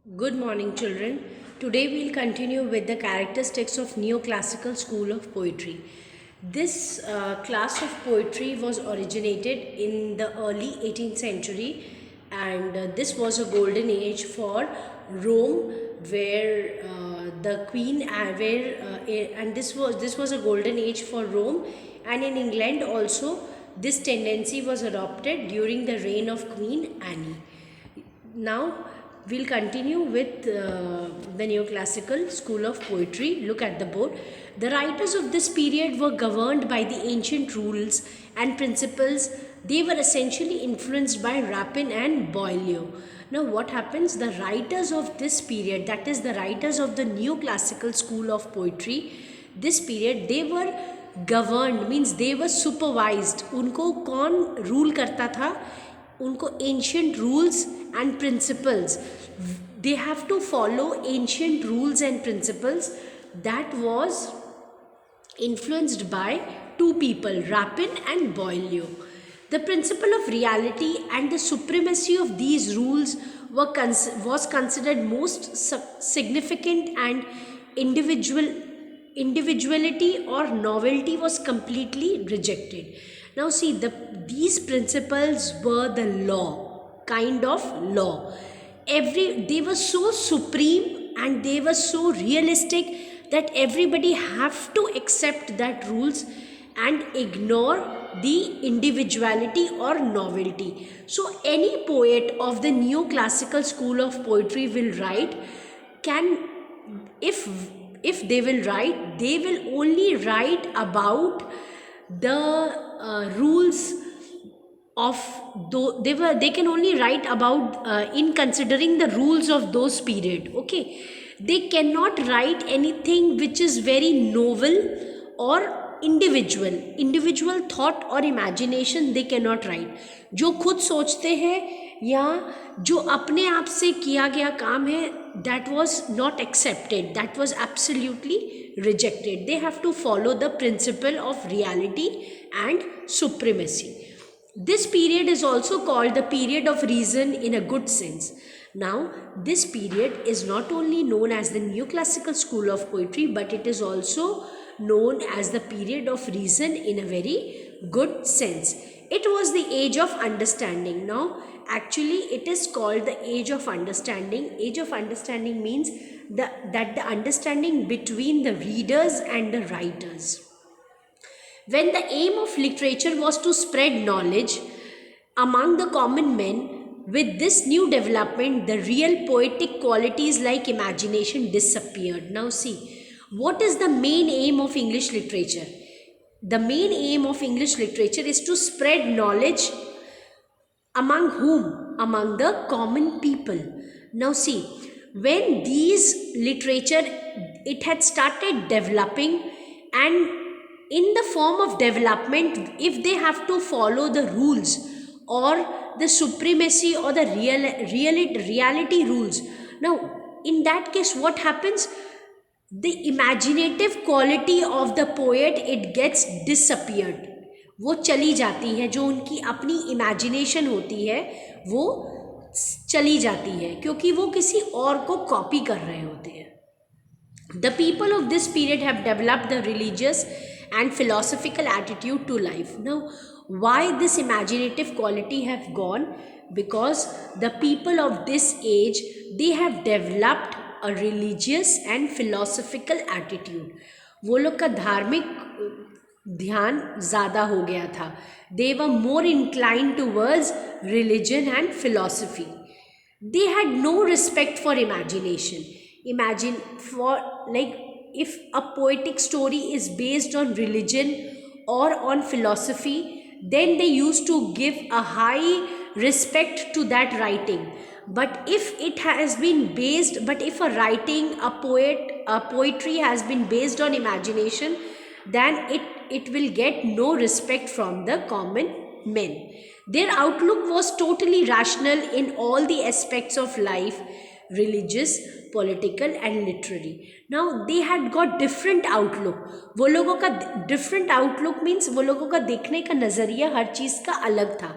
Good morning, children. Today we'll continue with the characteristics of neoclassical school of poetry. This class of poetry was originated in the early 18th century, and this was a golden age for Rome, where the queen, and this was a golden age for Rome, and in England also. This tendency was adopted during the reign of Queen Anne. Now we'll continue with the neoclassical school of poetry. Look at the board. The writers of this period were governed by the ancient rules and principles. They were essentially influenced by Rapin and Boileau. Now what happens? The writers of this period, that is the writers of the neoclassical school of poetry, this period, they were governed, means they were supervised. उनको कौन rule करता था? उनको ancient rules and principles, they have to follow ancient rules and principles that was influenced by two people, Rapin and Boileau. The principle of reality and the supremacy of these rules was considered most significant, and individuality or novelty was completely rejected. Now see, these principles were the law, kind of law. They were so supreme and they were so realistic that everybody have to accept that rules and ignore the individuality or novelty. So any poet of the neoclassical school of poetry will write, can if they will write, they will only write about the rules of they can only write about in considering the rules of those period. Okay, they cannot write anything which is very novel or individual thought or imagination. they cannot write जो खुद सोचते हैं या जो अपने आप से किया गया काम है, that was not accepted, that was absolutely rejected. They have to follow the principle of reality and supremacy. This period is also called the period of reason in a good sense. Now, this period is not only known as the neoclassical school of poetry, but it is also known as the period of reason in a very good sense. It was the age of understanding. Now, actually, it is called the age of understanding. Age of understanding means that the understanding between the readers and the writers. When the aim of literature was to spread knowledge among the common men, with this new development, the real poetic qualities like imagination disappeared. Now see, what is the main aim of English literature? The main aim of English literature is to spread knowledge among whom? Among the common people. Now see, when these literature, it had started developing, and in the form of development, if they have to follow the rules or the supremacy or the reality rules, now in that case what happens? The imaginative quality of the poet, it gets disappeared. वो चली जाती है, जो उनकी अपनी imagination होती है वो चली जाती है, क्योंकि वो किसी और को कॉपी कर रहे होते हैं. The people of this period have developed the religious and philosophical attitude to life. Now, why this imaginative quality have gone? Because the people of this age, they have developed a religious and philosophical attitude. वो लोग का धार्मिक ध्यान ज़्यादा हो गया था. They were more inclined towards religion and philosophy. They had no respect for imagination. Imagine, for like, if a poetic story is based on religion or on philosophy, then they used to give a high respect to that writing. But if a writing, a poetry has been based on imagination, then it will get no respect from the common men. Their outlook was totally rational in all the aspects of life, religious, political and literary. Now they had got different outlook. वो लोगों का different outlook means वो लोगों का देखने का नज़रिया हर चीज़ का अलग था.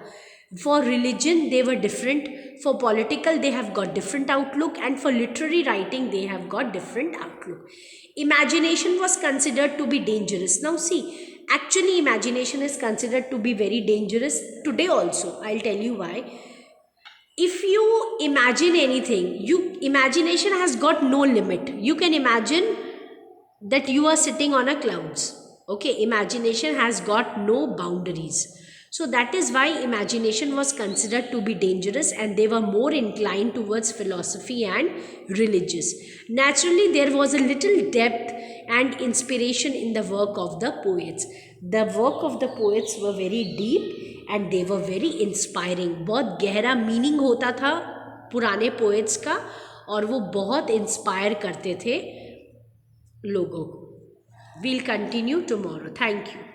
For religion, they were different. For political, they have got different outlook. And for literary writing, they have got different outlook. Imagination was considered to be dangerous. Now, see, actually, imagination is considered to be very dangerous today also. I'll tell you why. If you imagine anything, imagination has got no limit. You can imagine that you are sitting on a clouds. Okay, imagination has got no boundaries. So that is why imagination was considered to be dangerous, and they were more inclined towards philosophy and religious. Naturally, there was a little depth and inspiration in the work of the poets. The work of the poets were very deep and they were very inspiring. बहुत गहरा meaning होता था पुराने poets का, और वो बहुत inspire करते थे लोगों को. We'll continue tomorrow. Thank you.